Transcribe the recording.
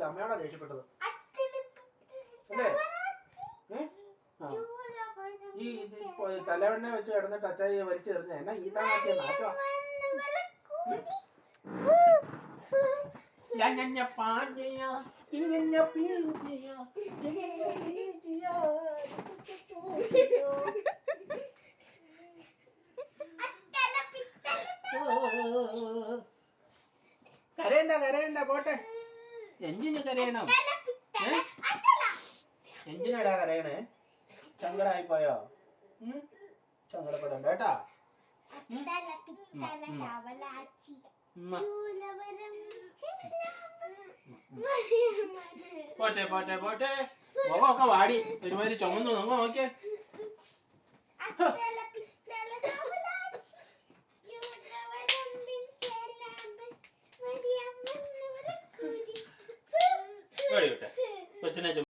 ദേഷ്യപ്പെട്ടില്ല, അമ്മയോടാ ദേഷ്യപ്പെട്ടത് അല്ലേ? ഈ തലവെണ്ണ വെച്ച് കിടന്നിട്ട് അച്ചായി വലിച്ചെറിഞ്ഞ എന്നാ ഈ താത്തിയ നാറ്റോ? കരയണ്ട പോട്ടെ. എന്തിനു കരയണം? എന്തിനാടാ കരയണേ? സങ്കടായി പോയോ? സങ്കടപ്പെടണ്ട കേട്ടാ. പോട്ടെ മുഖമൊക്കെ വാടി ഒരുമാതിരി ചുമന്നു. നോങ്ങ നോക്കിയേ. കൊച്ചിനെ